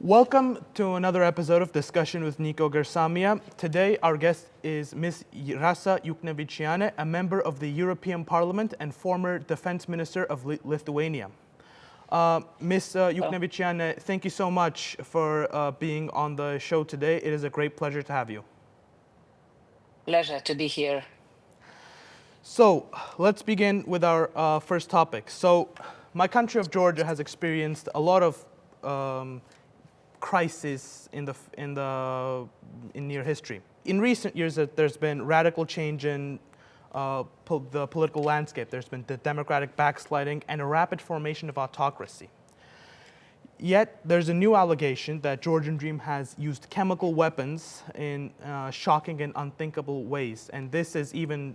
Welcome to another episode of Discussion with Nico Gersamia. Today our guest is Ms. Rasa Juknevičienė, a member of the European Parliament and former Defense Minister of Lithuania. Ms. Juknevičienė, thank you so much for being on the show today. It is a great pleasure to have you. Pleasure to be here. So let's begin with our first topic. So my country of Georgia has experienced a lot of crisis in near history. In recent years, there's been radical change in the political landscape. There's been the democratic backsliding and a rapid formation of autocracy. Yet there's a new allegation that Georgian Dream has used chemical weapons in shocking and unthinkable ways. And this is even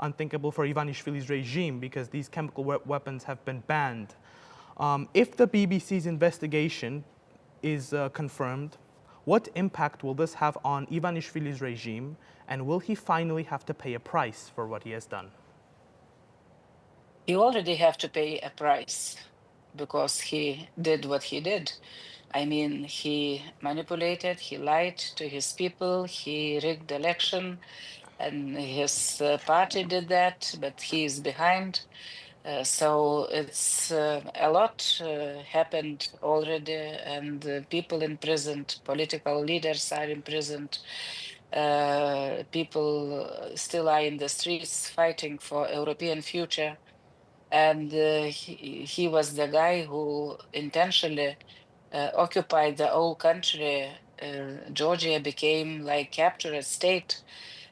unthinkable for Ivanishvili's regime because these chemical weapons have been banned. If the BBC's investigation is confirmed, what impact will this have on Ivanishvili's regime, and will he finally have to pay a price for what he has done? He already have to pay a price because he did what he did. I mean, he manipulated, he lied to his people, he rigged election, and his party did that, but he is behind. So it's a lot happened already, and people imprisoned, political leaders are imprisoned, people still are in the streets fighting for European future. And he was the guy who intentionally occupied the whole country. Georgia became like captured state,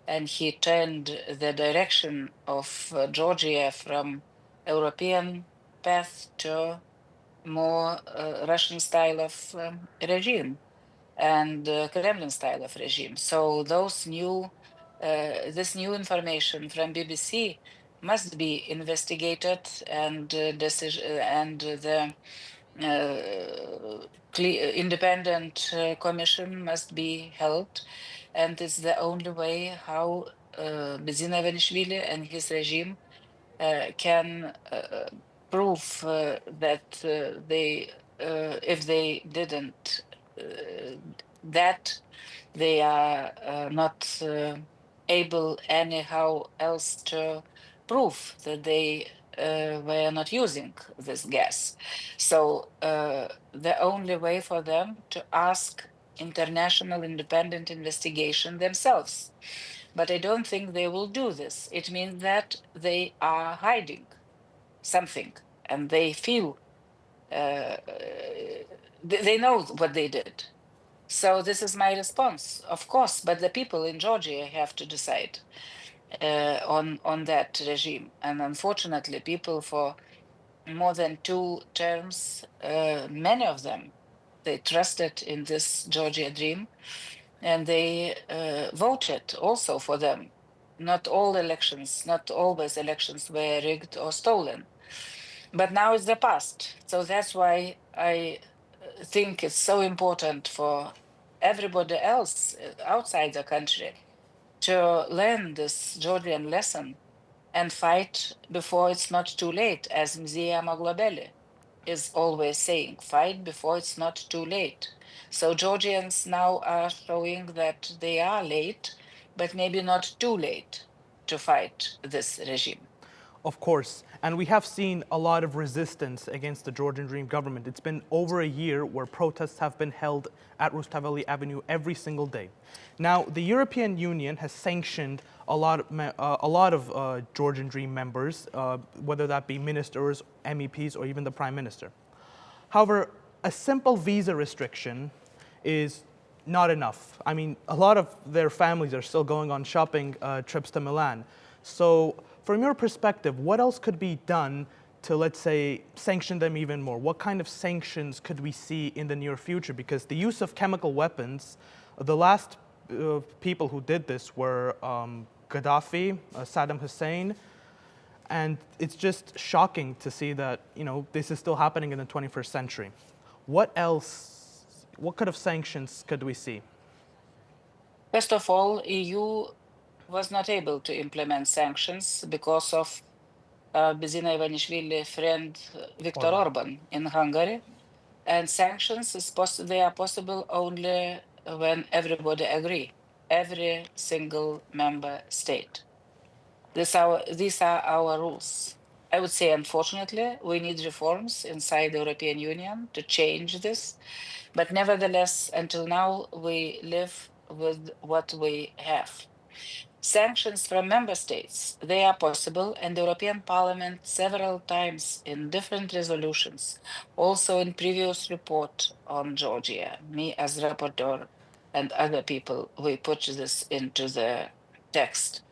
and he turned the direction of Georgia from European path to more Russian style of regime and Kremlin style of regime. So those this new information from BBC must be investigated, and the independent commission must be held, and it's the only way how Bezin Ivanishvili and his regime can prove that if they didn't that, they are not able anyhow else to prove that they were not using this gas. So the only way for them to ask international independent investigation themselves. But I don't think they will do this. It means that they are hiding something, and they feel they know what they did. So this is my response, of course. But the people in Georgia have to decide on that regime. And unfortunately, people for more than 2 terms, many of them, they trusted in this Georgia dream. And they voted also for them. Not all elections, not always elections were rigged or stolen. But now it's the past. So that's why I think it's so important for everybody else outside the country to learn this Georgian lesson and fight before it's not too late, as Mzia Maglobeli is always saying, fight before it's not too late. So Georgians now are showing that they are late, but maybe not too late to fight this regime. Of course, and we have seen a lot of resistance against the Georgian Dream government. It's been over a year where protests have been held at Rustaveli Avenue every single day. Now, the European Union has sanctioned a lot of Georgian Dream members, whether that be ministers, MEPs, or even the Prime Minister. However, a simple visa restriction is not enough. I mean, a lot of their families are still going on shopping trips to Milan. So from your perspective, what else could be done to, let's say, sanction them even more? What kind of sanctions could we see in the near future? Because the use of chemical weapons, the last people who did this were Gaddafi, Saddam Hussein, and it's just shocking to see that, you know, this is still happening in the 21st century. What else, what kind of sanctions could we see? First of all, EU was not able to implement sanctions because of Bezina Ivanishvili friend Viktor Orban in Hungary. And sanctions they are possible only when everybody agree, every single member state. These are our rules. I would say, unfortunately, we need reforms inside the European Union to change this. But nevertheless, until now, we live with what we have. Sanctions from member states, they are possible, and the European Parliament several times in different resolutions, also in previous report on Georgia, me as rapporteur and other people, we put this into the text.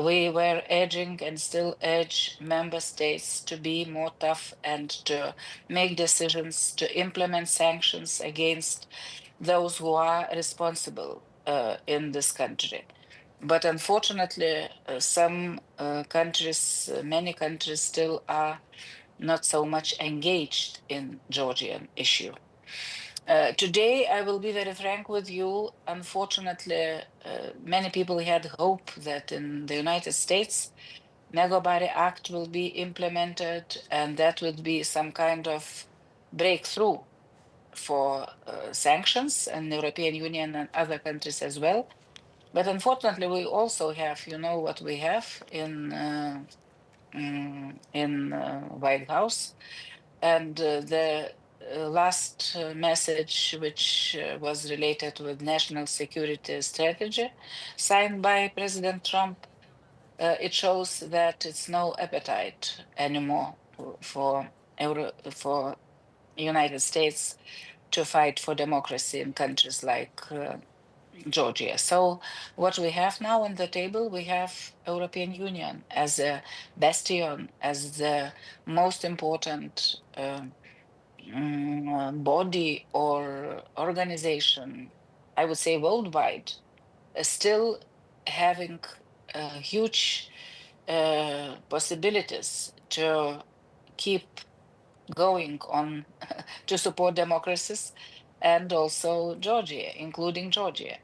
We were urging and still urge member states to be more tough and to make decisions to implement sanctions against those who are responsible in this country. But unfortunately, some countries, many countries still are not so much engaged in Georgian issue. Today, I will be very frank with you. Unfortunately, many people had hope that in the United States, Megabari Act will be implemented, and that would be some kind of breakthrough for sanctions in the European Union and other countries as well. But unfortunately, we also have, you know, what we have in White House, and the last message, which was related with national security strategy, signed by President Trump, it shows that it's no appetite anymore for United States to fight for democracy in countries like Georgia. So what we have now on the table, we have European Union as a bastion, as the most important body or organization, I would say worldwide, still having huge possibilities to keep going on to support democracies, and also Georgia, including Georgia.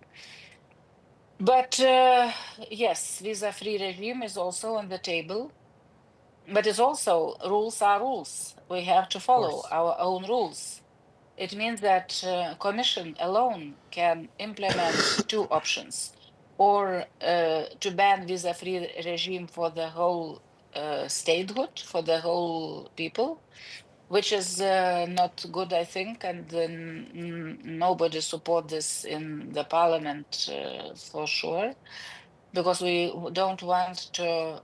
But yes, visa-free regime is also on the table, but it's also rules are rules. We have to follow our own rules. It means that Commission alone can implement two options, or to ban visa-free regime for the whole statehood, for the whole people, which is not good, I think, and nobody support this in the parliament for sure, because we don't want to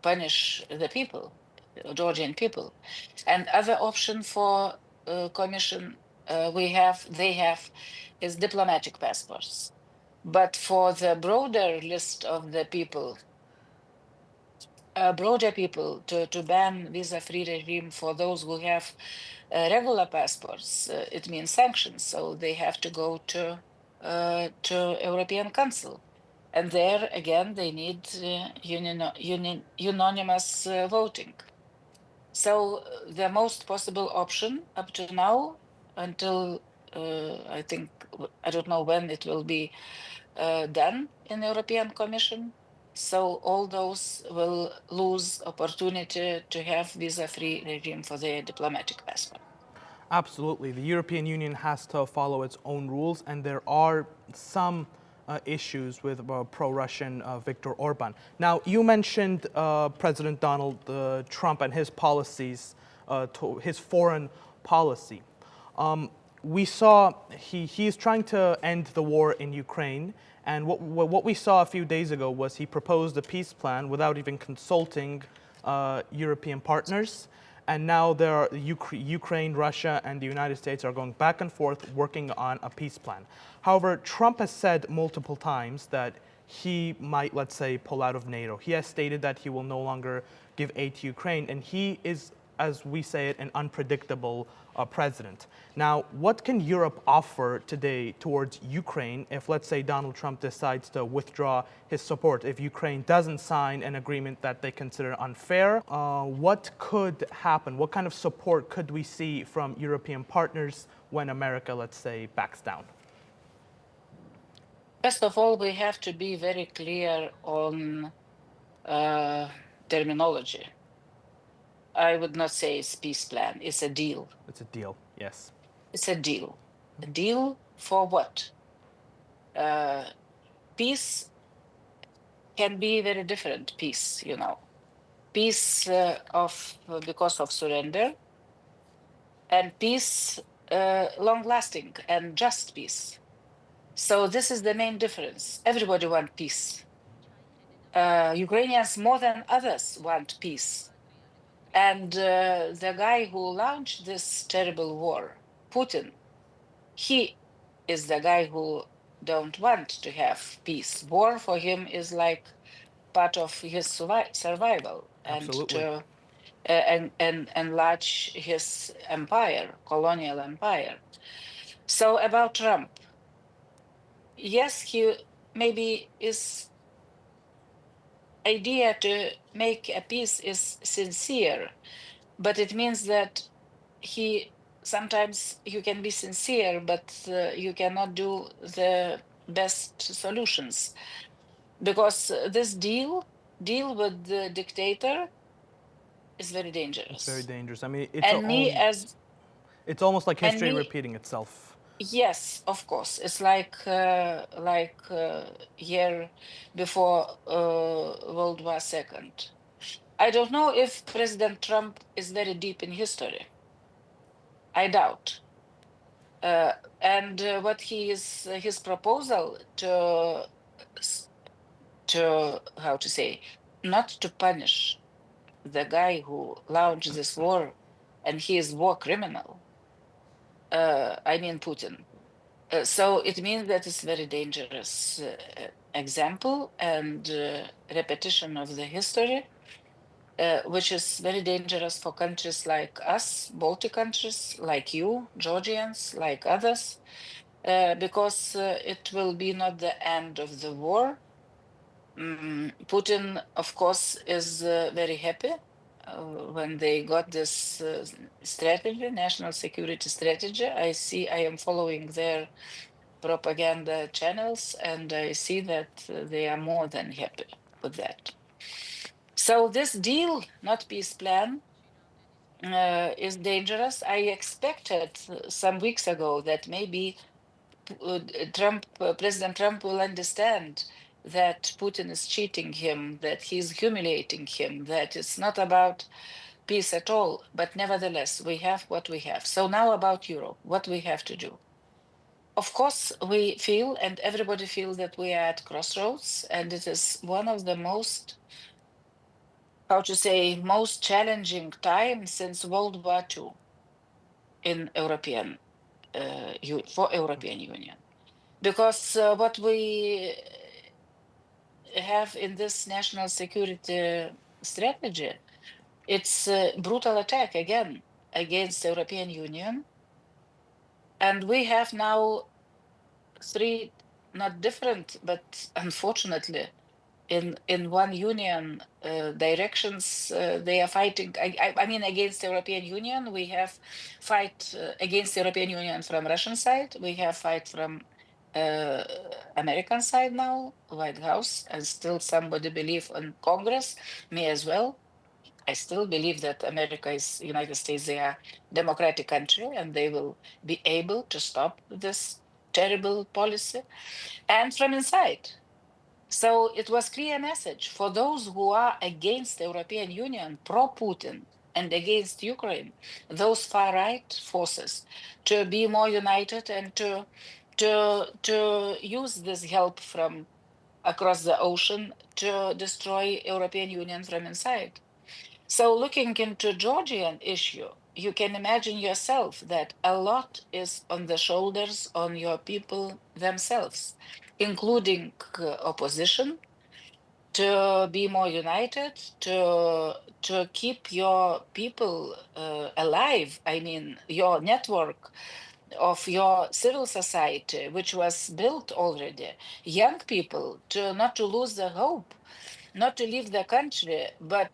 punish the people, Georgian people. And other option for commission they have is diplomatic passports. But for the broader list of the people, broader people, to ban visa-free regime for those who have regular passports, it means sanctions. So they have to go to European Council, and there again they need unanimous voting. So the most possible option up to now, until I think I don't know when it will be done in the European Commission. So all those will lose opportunity to have visa-free regime for their diplomatic passport. Absolutely. The European Union has to follow its own rules, and there are some issues with pro-Russian Viktor Orban. Now, you mentioned President Donald Trump and his policies, his foreign policy. We saw he is trying to end the war in Ukraine, and what we saw a few days ago was he proposed a peace plan without even consulting European partners. And now there are Ukraine, Russia, and the United States are going back and forth working on a peace plan. However, Trump has said multiple times that he might, let's say, pull out of NATO. He has stated that he will no longer give aid to Ukraine, and he is, as we say it, an unpredictable president. Now, what can Europe offer today towards Ukraine if, let's say, Donald Trump decides to withdraw his support, if Ukraine doesn't sign an agreement that they consider unfair? What could happen? What kind of support could we see from European partners when America, let's say, backs down? First of all, we have to be very clear on terminology. I would not say it's peace plan. It's a deal. It's a deal, yes. It's a deal. A deal for what? Peace can be very different. Peace, peace because of surrender, and peace long-lasting and just peace. So this is the main difference. Everybody wants peace. Ukrainians more than others want peace. And the guy who launched this terrible war, Putin, he is the guy who don't want to have peace. War for him is like part of his survival, and Absolutely. to and enlarge his empire, colonial empire. So about Trump, yes, he maybe is idea to make a peace is sincere, but it means that sometimes you can be sincere, but you cannot do the best solutions, because this deal with the dictator is very dangerous. It's very dangerous. I mean, it's almost like history repeating itself. Yes, of course. It's like year before World War II. I don't know if President Trump is very deep in history. I doubt. And what his proposal to how to say, not to punish the guy who launched this war, and he is war criminal. I mean Putin. So it means that it's very dangerous example and repetition of the history, which is very dangerous for countries like us, Baltic countries, like you, Georgians, like others, because it will be not the end of the war. Putin, of course, is very happy when they got this strategy, national security strategy. I am following their propaganda channels, and I see that they are more than happy with that. So this deal, not peace plan, is dangerous. I expected some weeks ago that maybe President Trump will understand that Putin is cheating him, that he's humiliating him, that it's not about peace at all. But nevertheless, we have what we have. So now about Europe, what we have to do. Of course, we feel, and everybody feels, that we are at crossroads, and it is one of the most challenging times since World War II for European Union. Because what we have in this national security strategy, it's a brutal attack again against the European Union. And we have now three, not different, but unfortunately, in one union directions, they are fighting. I mean, against the European Union, we have fight against the European Union from Russian side. We have fight from American side now, White House, and still somebody believe in Congress, me as well. I still believe that United States, they are democratic country, and they will be able to stop this terrible policy, and from inside. So it was clear message for those who are against the European Union, pro-Putin, and against Ukraine, those far-right forces, to be more united and to use this help from across the ocean to destroy European Union from inside. So looking into Georgian issue, you can imagine yourself that a lot is on the shoulders on your people themselves, including opposition, to be more united, to keep your people alive. I mean, your network of your civil society, which was built already, young people, not to lose the hope, not to leave the country, but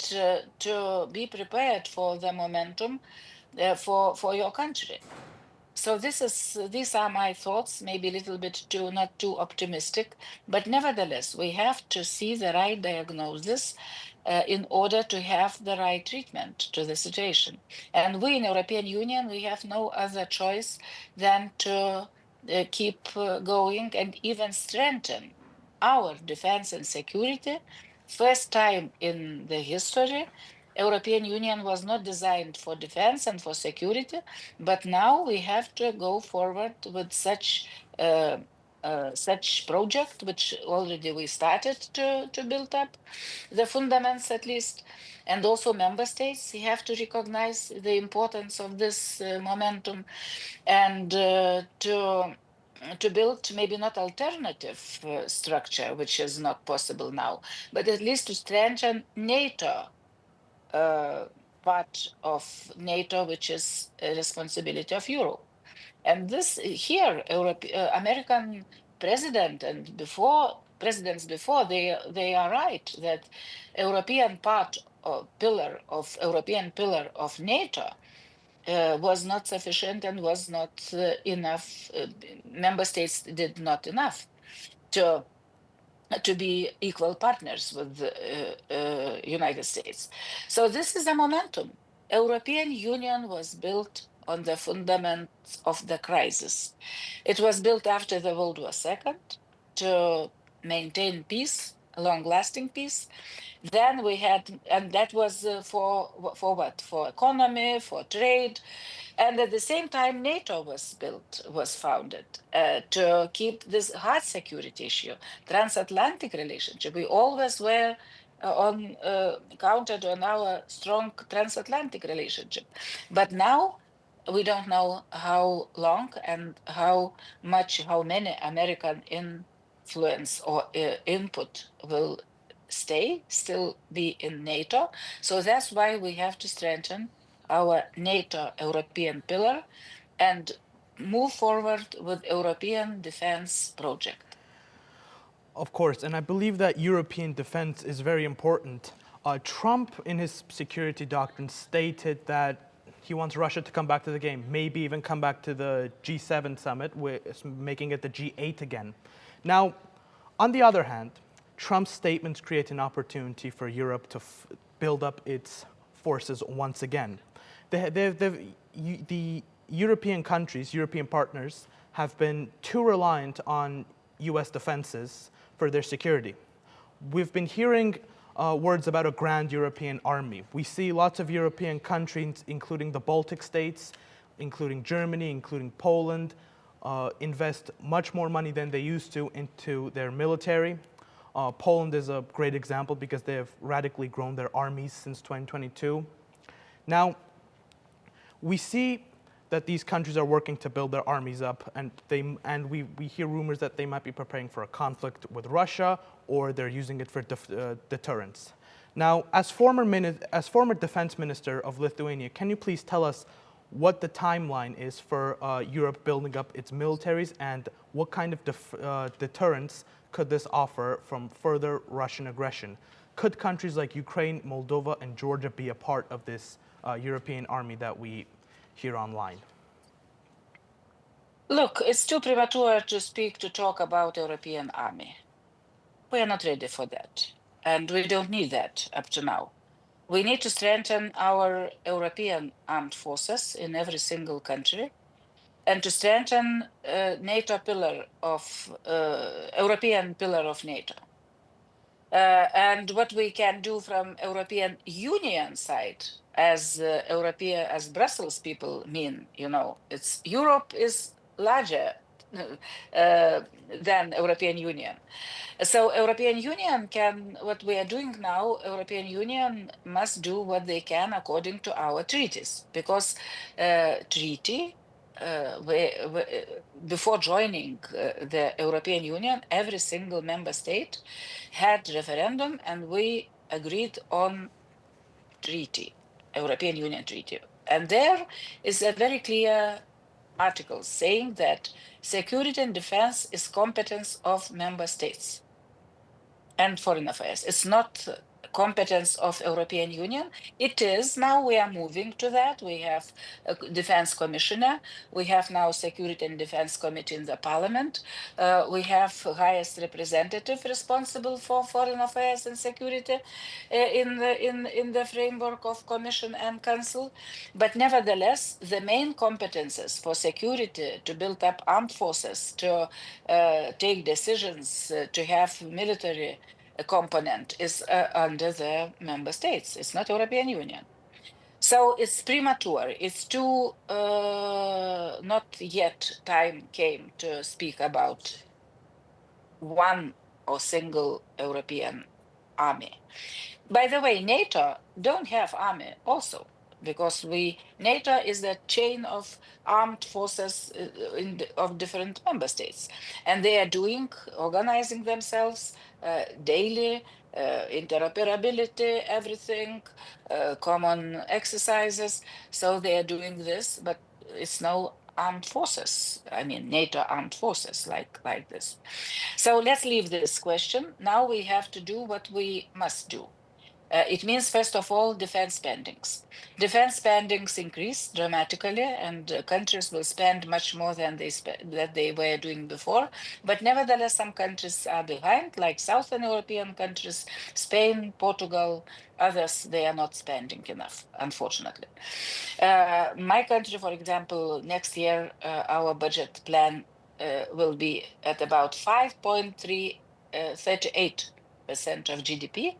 to be prepared for the momentum for your country. So these are my thoughts, maybe a little bit not too optimistic, but nevertheless, we have to see the right diagnosis in order to have the right treatment to the situation. And we in European Union, we have no other choice than to keep going and even strengthen our defense and security. First time in the history, European Union was not designed for defense and for security, but now we have to go forward with such project, which already we started to build up the fundamentals at least, and also member states have to recognize the importance of this momentum and to build maybe not alternative structure, which is not possible now, but at least to strengthen NATO part of NATO, which is a responsibility of Europe. And this here, American president and presidents before, they are right that European part or European pillar of NATO was not sufficient and was not enough. Member states did not enough to be equal partners with the United States. So this is a momentum. European Union was built on the fundamentals of the crisis. It was built after the World War II to maintain peace, long-lasting peace. Then we had, and that was for what? For economy, for trade, and at the same time, NATO was founded to keep this hard security issue, transatlantic relationship. We always were counted on our strong transatlantic relationship, but now we don't know how long and how many American influence or input will still be in NATO. So that's why we have to strengthen our NATO European pillar and move forward with European defense project. Of course, and I believe that European defense is very important. Trump, in his security doctrine, stated that he wants Russia to come back to the game, maybe even come back to the G7 summit, making it the G8 again. Now, on the other hand, Trump's statements create an opportunity for Europe to build up its forces once again. The European countries, European partners, have been too reliant on US defenses for their security. We've been hearing words about a grand European army. We see lots of European countries, including the Baltic states, including Germany, including Poland, invest much more money than they used to into their military. Poland is a great example because they have radically grown their armies since 2022. Now, we see that these countries are working to build their armies up, and we hear rumors that they might be preparing for a conflict with Russia, or they're using it for deterrence. Now, as former defense minister of Lithuania, can you please tell us what the timeline is for Europe building up its militaries, and what kind of deterrence could this offer from further Russian aggression? Could countries like Ukraine, Moldova, and Georgia be a part of this European army that we hear online? Look, it's too premature to talk about European army. We are not ready for that, and we don't need that up to now. We need to strengthen our European armed forces in every single country, and to strengthen NATO pillar of European pillar of NATO. And what we can do from European Union side, as Brussels people mean, it's Europe is larger than European Union. So European Union what we are doing now, European Union must do what they can according to our treaties, because treaty, before joining the European Union, every single member state had referendum, and we agreed on treaty, European Union treaty. And there is a very clear article saying that security and defense is competence of member states and foreign affairs. It's not competence of European Union. It is now. We are moving to that. We have a defense commissioner. We have now Security and Defense Committee in the Parliament. We have highest representative responsible for foreign affairs and security in the framework of Commission and Council. But nevertheless, the main competences for security, to build up armed forces, to take decisions, to have military component is under the member states. It's not European Union. So it's premature. It's too, not yet time came to speak about one or single European army. By the way, NATO don't have army also, because NATO is the chain of armed forces of different member states, and they are organizing themselves daily, interoperability, everything, common exercises. So they are doing this, but it's no armed forces. I mean, NATO armed forces like this. So let's leave this question. Now we have to do what we must do. It means, first of all, defense spendings. Defense spendings increase dramatically, and countries will spend much more than they were doing before. But nevertheless, some countries are behind, like Southern European countries, Spain, Portugal, others, they are not spending enough, unfortunately. My country, for example, next year, our budget plan will be at about 5.38% of GDP.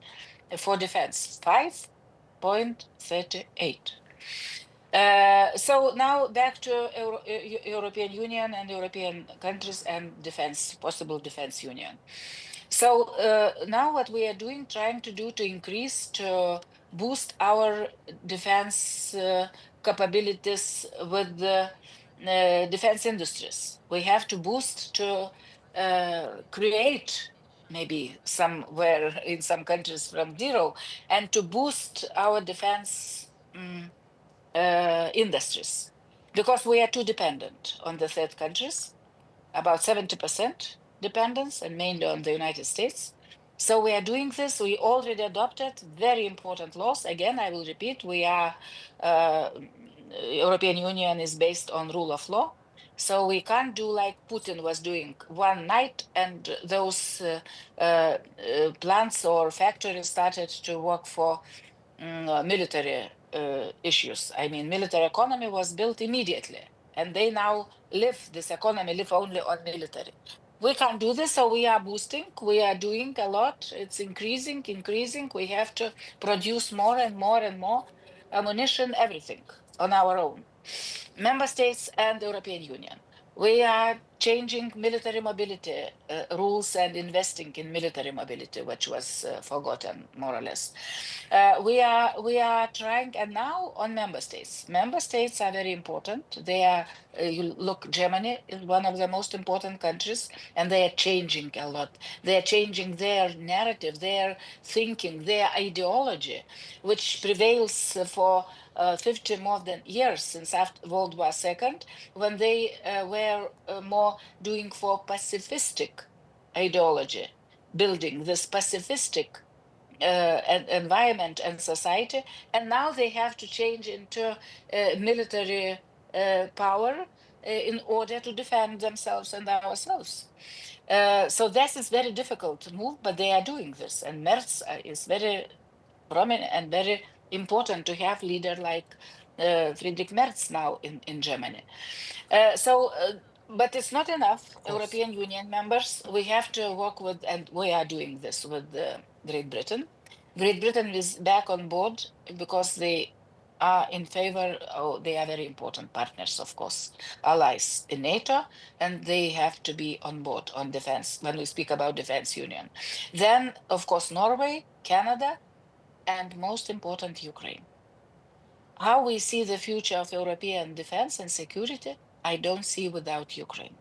For defense, 5.38. So now back to European Union and European countries and possible defense union. So now what we are doing, trying to do to boost our defense capabilities with the defense industries. We have to boost to create maybe somewhere in some countries from zero, and to boost our defense industries, because we are too dependent on the third countries, about 70% dependence, and mainly on the United States. So we are doing this. We already adopted very important laws. Again, I will repeat, European Union is based on rule of law. So we can't do like Putin was doing one night, and those plants or factories started to work for military issues. I mean, military economy was built immediately, and they now this economy live only on military. We can't do this, so we are boosting. We are doing a lot. It's increasing. We have to produce more and more and more ammunition, everything on our own. Member states and the European Union. We are changing military mobility rules and investing in military mobility, which was forgotten more or less. We are trying, and now on member states. Member states are very important. They are, you look, Germany is one of the most important countries, and they are changing a lot. They are changing their narrative, their thinking, their ideology, which prevails for 50 more than years since after World War II, when they were more doing for pacifistic ideology, building this pacifistic environment and society, and now they have to change into military power in order to defend themselves and ourselves. So this is very difficult to move, but they are doing this, and Merz is very prominent and very important to have leader like Friedrich Merz now in Germany. But it's not enough. European Union members, we have to work with, and we are doing this with Great Britain. Great Britain is back on board because they are in favor, they are very important partners, of course, allies in NATO, and they have to be on board on defense when we speak about defense union. Then, of course, Norway, Canada, and most important, Ukraine. How we see the future of European defense and security, I don't see without Ukraine.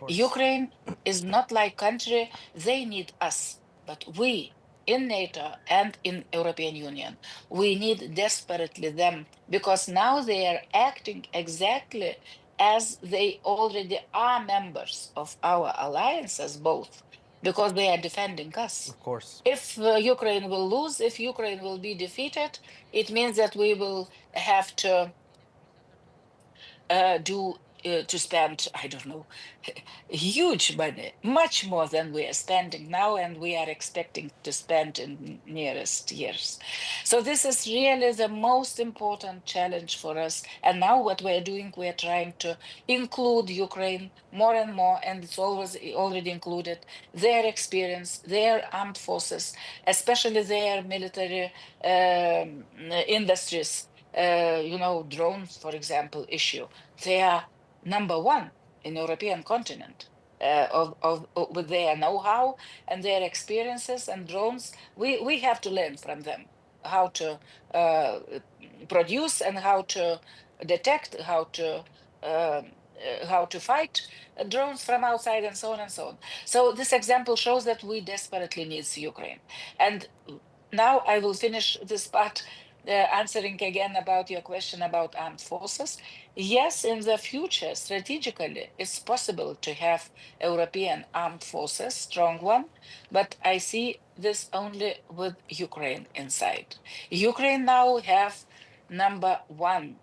Ukraine is not like country, they need us, but we in NATO and in European Union, we need desperately them, because now they are acting exactly as they already are members of our alliances, both because they are defending us. Of course. If Ukraine will lose, if Ukraine will be defeated, it means that we will have to to spend, I don't know, huge money, much more than we are spending now, and we are expecting to spend in nearest years. So this is really the most important challenge for us. And now what we are doing, we are trying to include Ukraine more and more, and it's always already included their experience, their armed forces, especially their military industries. Drones, for example, issue. They are number one in European continent with their know-how and their experiences and drones. We have to learn from them how to produce and how to detect, how to fight drones from outside, and so on and so on. So this example shows that we desperately need Ukraine. And now I will finish this part answering again about your question about armed forces. Yes, in the future, strategically, it's possible to have European armed forces, strong one, but I see this only with Ukraine inside. Ukraine now have number one.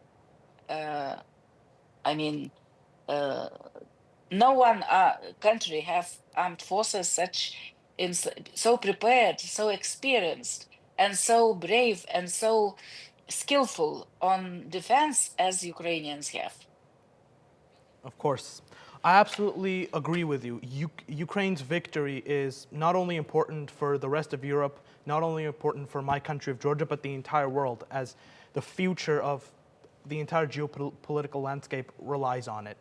No one country have armed forces so prepared, so experienced, and so brave and so skillful on defense as Ukrainians have. Of course. I absolutely agree with you. Ukraine's victory is not only important for the rest of Europe, not only important for my country of Georgia, but the entire world, as the future of the entire geopolitical landscape relies on it.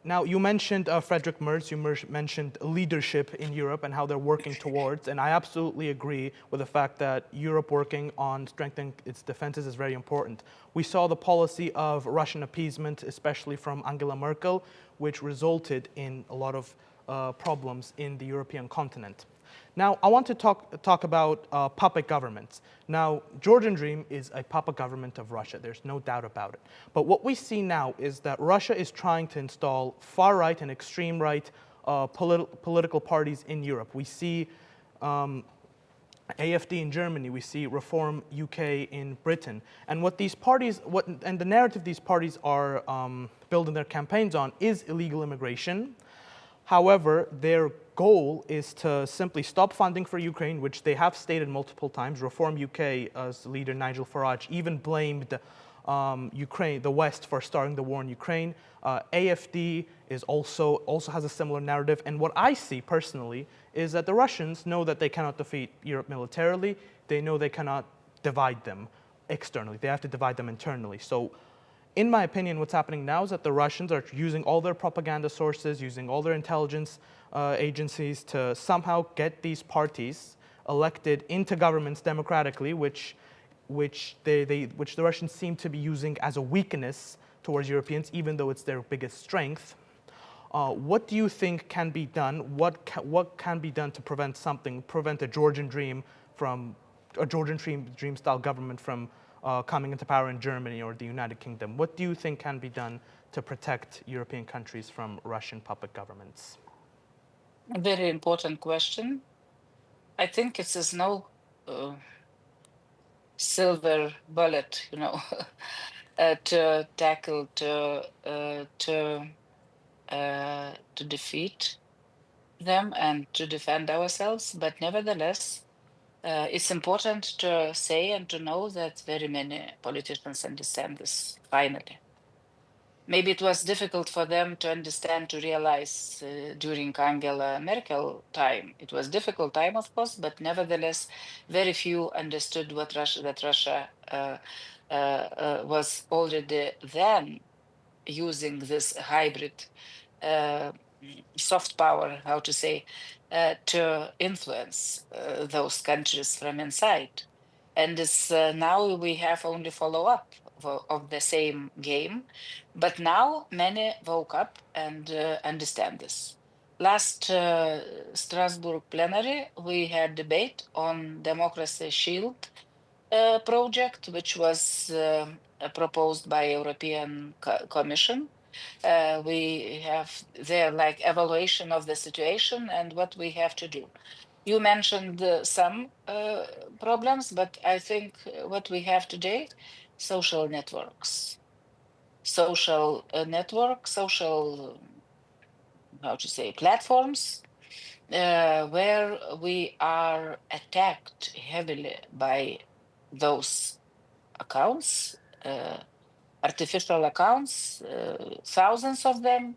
Now, you mentioned Frederick Merz, you mentioned leadership in Europe and how they're working towards, and I absolutely agree with the fact that Europe working on strengthening its defenses is very important. We saw the policy of Russian appeasement, especially from Angela Merkel, which resulted in a lot of problems in the European continent. Now, I want to talk about puppet governments. Now, Georgian Dream is a puppet government of Russia. There's no doubt about it. But what we see now is that Russia is trying to install far-right and extreme-right political parties in Europe. We see AfD in Germany. We see Reform UK in Britain. And what these parties, and the narrative these parties are building their campaigns on is illegal immigration. However, their goal is to simply stop funding for Ukraine, which they have stated multiple times. Reform UK's leader Nigel Farage even blamed Ukraine, the West, for starting the war in Ukraine. AfD is also has a similar narrative. And what I see personally is that the Russians know that they cannot defeat Europe militarily. They know they cannot divide them externally. They have to divide them internally. So, in my opinion, what's happening now is that the Russians are using all their propaganda sources, using all their intelligence agencies to somehow get these parties elected into governments democratically, which the Russians seem to be using as a weakness towards Europeans, even though it's their biggest strength. What do you think can be done? What can be done to prevent a Georgian Dream style government from coming into power in Germany or the United Kingdom? What do you think can be done to protect European countries from Russian puppet governments? A very important question. I think it is no silver bullet, to tackle, to defeat them and to defend ourselves. But nevertheless, it's important to say and to know that very many politicians understand this finally. Maybe it was difficult for them to understand, to realize during Angela Merkel time. It was difficult time, of course, but nevertheless, very few understood that Russia was already then using this hybrid soft power, how to say, to influence those countries from inside. And it's, now we have only follow-up of the same game. But now many woke up and understand this. Last Strasbourg plenary, we had debate on Democracy Shield project, which was proposed by European Commission. We have their like evaluation of the situation and what we have to do. You mentioned some problems, but I think what we have today, social networks, social how to say, platforms, where we are attacked heavily by those accounts, artificial accounts, thousands of them.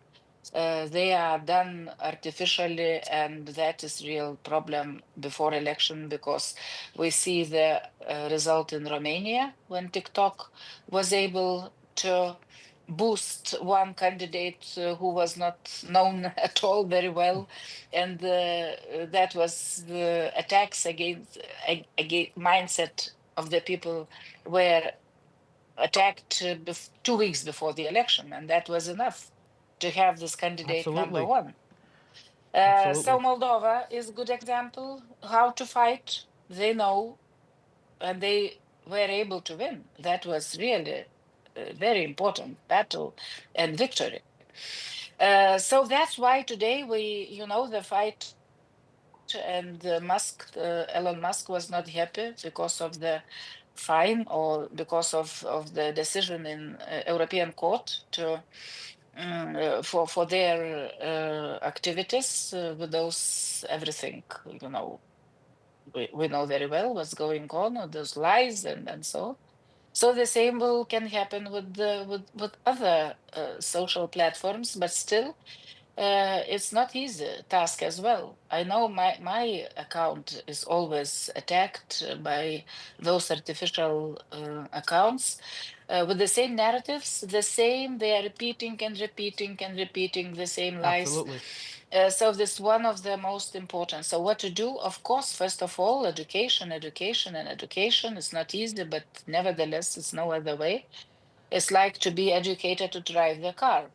They are done artificially, and that is real problem before election, because we see the result in Romania when TikTok was able to boost one candidate who was not known at all very well, and that was the attacks against mindset of the people were attacked 2 weeks before the election, and that was enough to have this candidate number one. So Moldova is a good example how to fight. They know, and they were able to win. That was really a very important battle and victory. So that's why today the fight, and Elon Musk was not happy because of the fine, or because of the decision in European Court to for their activities with those everything, we know very well what's going on, those lies and so. So the same can happen with other social platforms, but still it's not easy task as well. I know my account is always attacked by those artificial accounts with the same narratives, they are repeating and repeating and repeating the same lies. Absolutely. So this is one of the most important. So what to do? Of course, first of all, education. It's not easy, but nevertheless, it's no other way. It's like to be educated to drive the car.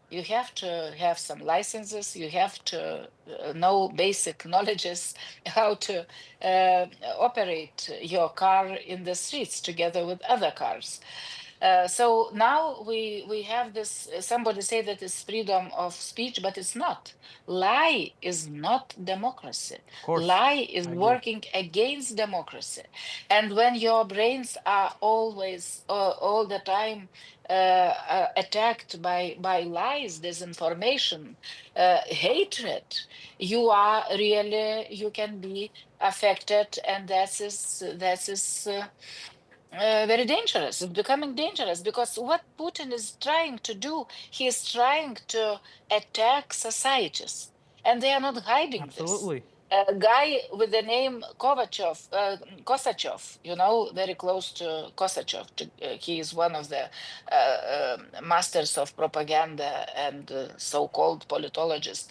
You have to have some licenses. You have to know basic knowledges how to operate your car in the streets together with other cars. So now we have this, somebody say that it's freedom of speech, but it's not. Lie is not democracy. Lie is working against democracy. And when your brains are always, all the time, attacked by lies, disinformation, hatred, you can be affected, and that is very dangerous. It's becoming dangerous, because what Putin is trying to do, he is trying to attack societies, and they are not hiding Absolutely. this. A guy with the name Kosachev, very close to Kosachev. He is one of the masters of propaganda and so-called politologists.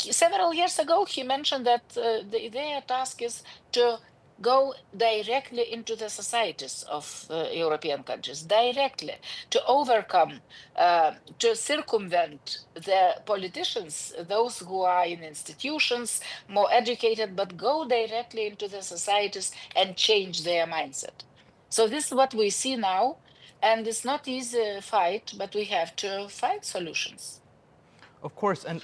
Several years ago, he mentioned that their task is to go directly into the societies of European countries, directly to overcome, to circumvent the politicians, those who are in institutions, more educated, but go directly into the societies and change their mindset. So this is what we see now, and it's not easy fight, but we have to find solutions. Of course, and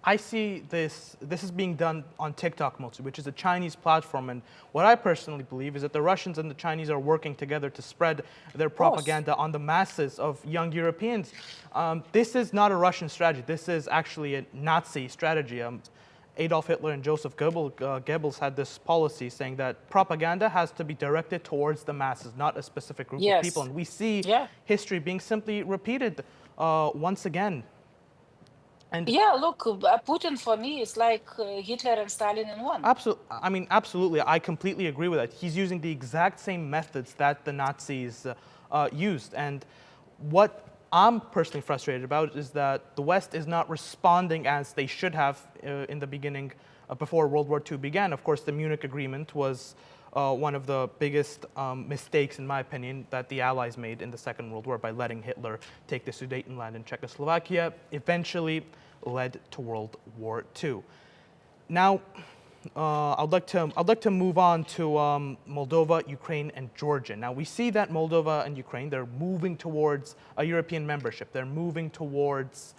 I see this is being done on TikTok mostly, which is a Chinese platform. And what I personally believe is that the Russians and the Chinese are working together to spread their propaganda on the masses of young Europeans. This is not a Russian strategy. This is actually a Nazi strategy. Adolf Hitler and Joseph Goebbels had this policy saying that propaganda has to be directed towards the masses, not a specific group of people. And we see history being simply repeated once again. And look, Putin for me is like Hitler and Stalin in one. Absolutely. I completely agree with that. He's using the exact same methods that the Nazis used. And what I'm personally frustrated about is that the West is not responding as they should have in the beginning, before World War II began. Of course, the Munich Agreement was one of the biggest mistakes, in my opinion, that the Allies made in the Second World War by letting Hitler take the Sudetenland in Czechoslovakia, eventually led to World War II. Now, I'd like to move on to Moldova, Ukraine, and Georgia. Now we see that Moldova and Ukraine, they're moving towards a European membership. They're moving towards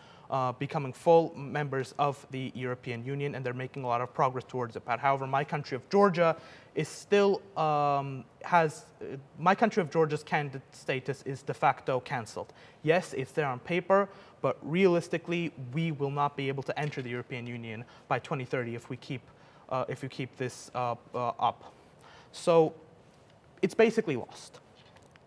becoming full members of the European Union, and they're making a lot of progress towards it. But however, my country of Georgia is still my country of Georgia's candidate status is de facto cancelled. Yes, it's there on paper, but realistically, we will not be able to enter the European Union by 2030 if we keep this up. So it's basically lost.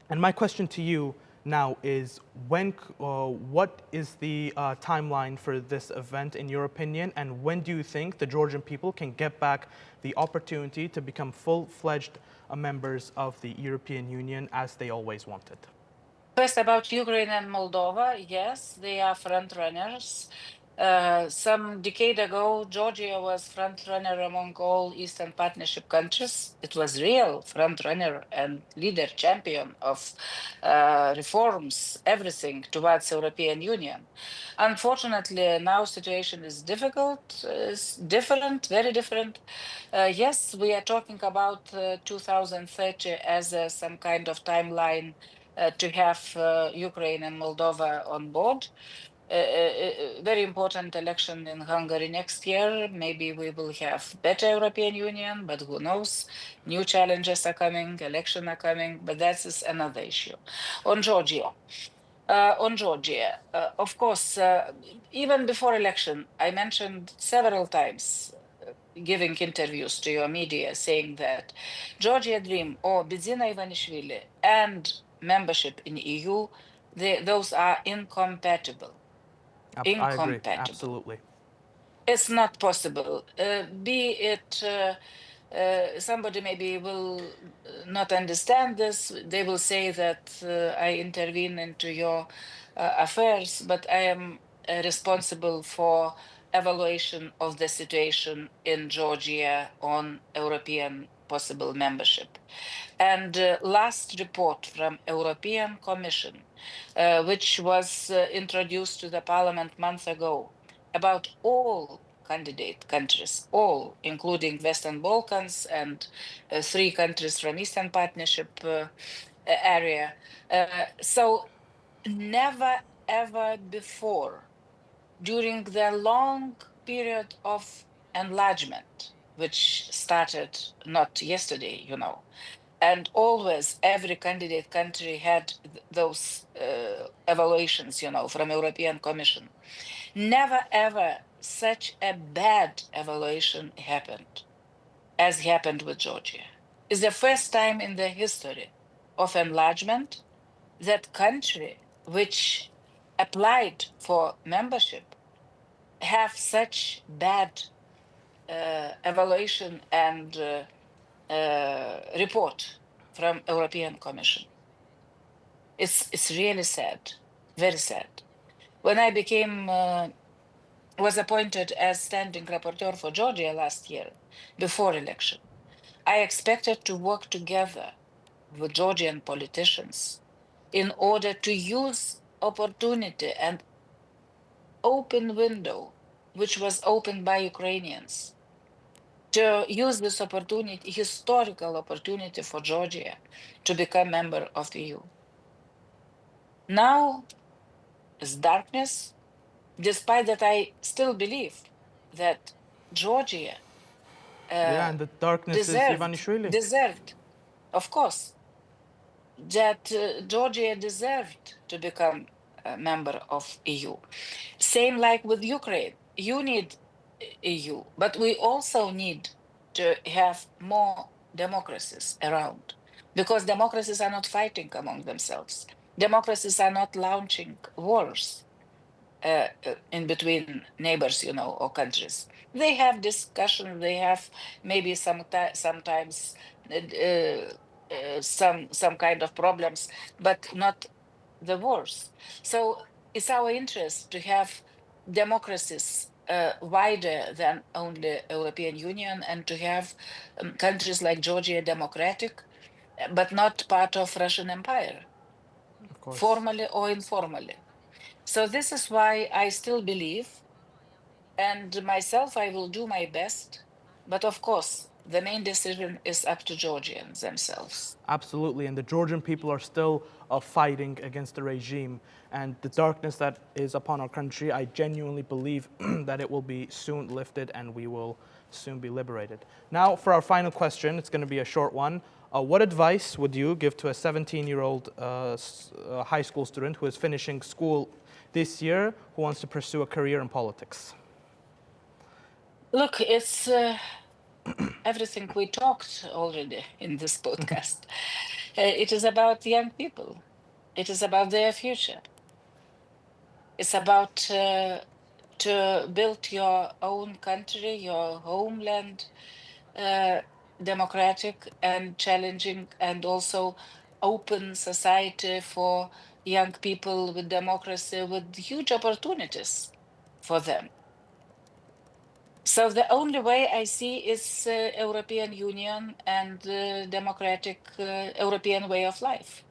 And my question to you now is what is the timeline for this event in your opinion, and when do you think the Georgian people can get back the opportunity to become full-fledged members of the European Union as they always wanted? First, about Ukraine and Moldova, yes, they are front runners. Some decade ago, Georgia was front runner among all Eastern Partnership countries. It was real front runner and leader champion of reforms, everything towards European Union. Unfortunately, now situation is difficult, is different, very different. Yes, we are talking about 2030 as some kind of timeline to have Ukraine and Moldova on board. Very important election in Hungary next year. Maybe we will have better European Union, but who knows? New challenges are coming, elections are coming, but that is another issue. On Georgia, of course, even before election, I mentioned several times giving interviews to your media saying that Georgia Dream or Bidzina Ivanishvili and membership in EU, those are incompatible. I agree, Incompatible. absolutely. It's not possible. Be it somebody maybe will not understand this. They will say that I intervene into your affairs, but I am responsible for evaluation of the situation in Georgia on European possible membership. And last report from European Commission, which was introduced to the Parliament months ago, about all candidate countries, all, including Western Balkans and 3 countries from Eastern Partnership area. So never ever before, during the long period of enlargement, which started not yesterday, and always every candidate country had those evaluations, from European Commission. Never ever such a bad evaluation happened as happened with Georgia. It's the first time in the history of enlargement that country which applied for membership have such bad evaluation and report from European Commission. It's really sad, very sad. When I was appointed as standing rapporteur for Georgia last year, before election, I expected to work together with Georgian politicians in order to use opportunity and open window, which was opened by Ukrainians, to use this opportunity, historical opportunity for Georgia to become member of the EU. Now is darkness, despite that I still believe that Georgia and the darkness is Ivanishvili. deserved, of course, that Georgia deserved to become a member of EU. Same like with Ukraine. You need EU, but we also need to have more democracies around, because democracies are not fighting among themselves. Democracies are not launching wars in between neighbors, or countries. They have discussion. They have maybe sometimes some kind of problems, but not the wars. So it's our interest to have democracies wider than only European Union, and to have countries like Georgia democratic, but not part of Russian Empire, Of course. formally or informally. So this is why I still believe, and myself, I will do my best But of course, the main decision is up to Georgians themselves. Absolutely, and the Georgian people are still fighting against the regime. And the darkness that is upon our country, I genuinely believe that it will be soon lifted and we will soon be liberated. Now, for our final question, it's going to be a short one. What advice would you give to a 17-year-old high school student who is finishing school this year, who wants to pursue a career in politics? Look, it's everything we talked already in this podcast. It is about young people. It is about their future. It's about to build your own country, your homeland, democratic and challenging and also open society for young people with democracy, with huge opportunities for them. So the only way I see is European Union and democratic European way of life.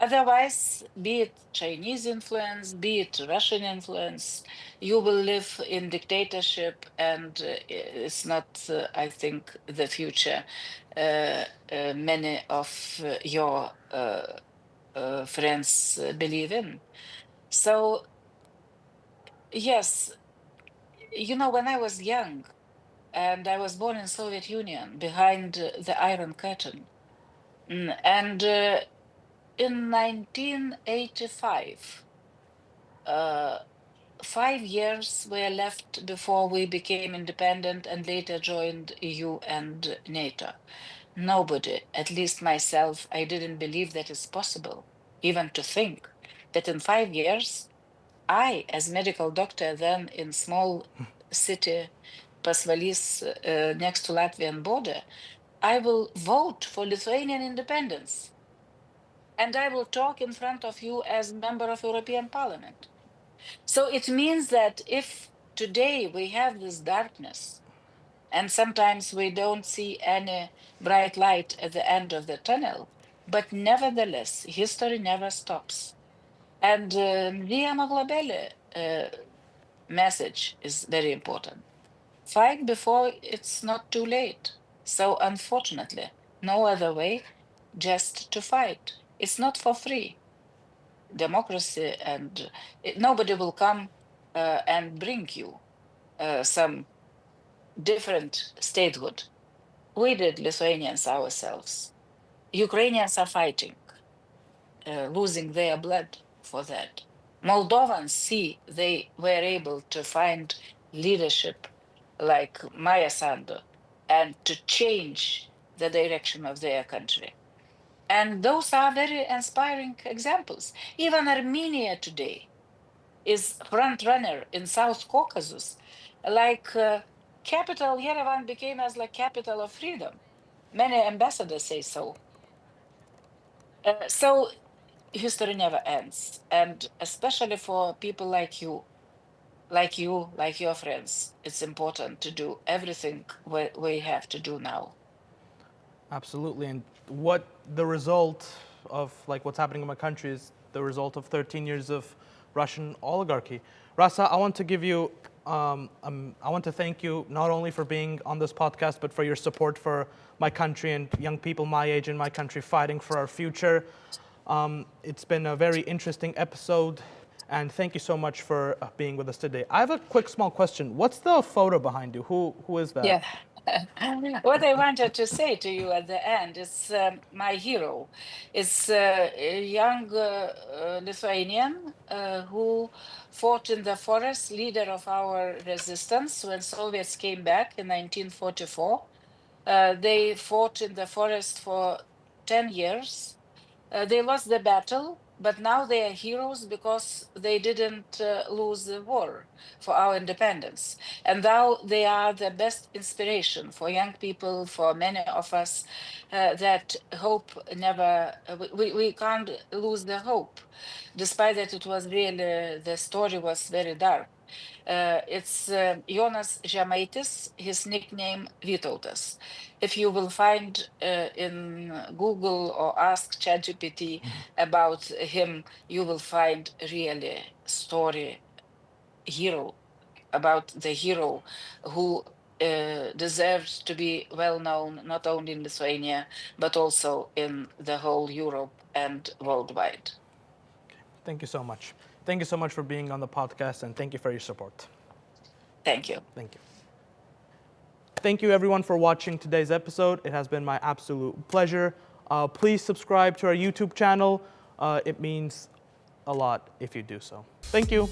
Otherwise, be it Chinese influence, be it Russian influence, you will live in dictatorship, and it's not, I think, the future many of your friends believe in. So, yes, you know, when I was young, and I was born in Soviet Union behind the Iron Curtain, and in 1985, 5 years were left before we became independent and later joined EU and NATO. Nobody, at least myself, I didn't believe that it's possible, even to think that in 5 years, I, as medical doctor then in small city, Pasvalys, next to Latvian border, I will vote for Lithuanian independence. And I will talk in front of you as member of European Parliament. So it means that if today we have this darkness, and sometimes we don't see any bright light at the end of the tunnel, but nevertheless, history never stops. And the Amaglobele message is very important. Fight before it's not too late. So unfortunately, no other way, just to fight. It's not for free. Democracy and nobody will come and bring you some different statehood. We did, Lithuanians ourselves. Ukrainians are fighting, losing their blood for that. Moldovans see they were able to find leadership like Maya Sandu and to change the direction of their country. And those are very inspiring examples. Even Armenia today is front runner in South Caucasus. Like capital, Yerevan became as like capital of freedom. Many ambassadors say so. So history never ends. And especially for people like you, like your friends, it's important to do everything we have to do now. Absolutely, and what the result of like what's happening in my country is the result of 13 years of Russian oligarchy. Rasa, I want to give you, I want to thank you not only for being on this podcast, but for your support for my country and young people my age in my country fighting for our future. It's been a very interesting episode, and thank you so much for being with us today. I have a quick small question. What's the photo behind you? Who is that? Yeah. What I wanted to say to you at the end is my hero is a young Lithuanian who fought in the forest, leader of our resistance when Soviets came back in 1944. They fought in the forest for 10 years. They lost the battle, but now they are heroes because they didn't lose the war for our independence. And now they are the best inspiration for young people, for many of us, that hope never, we can't lose the hope, despite that it was really, the story was very dark. It's Jonas Žemaitis, his nickname Vytautas. If you will find in Google or ask ChatGPT about him, you will find really story hero about the hero who deserves to be well known, not only in Lithuania, but also in the whole Europe and worldwide. Thank you so much. Thank you so much for being on the podcast, and thank you for your support. Thank you. Thank you. Thank you everyone for watching today's episode. It has been my absolute pleasure. Please subscribe to our YouTube channel. It means a lot if you do so. Thank you.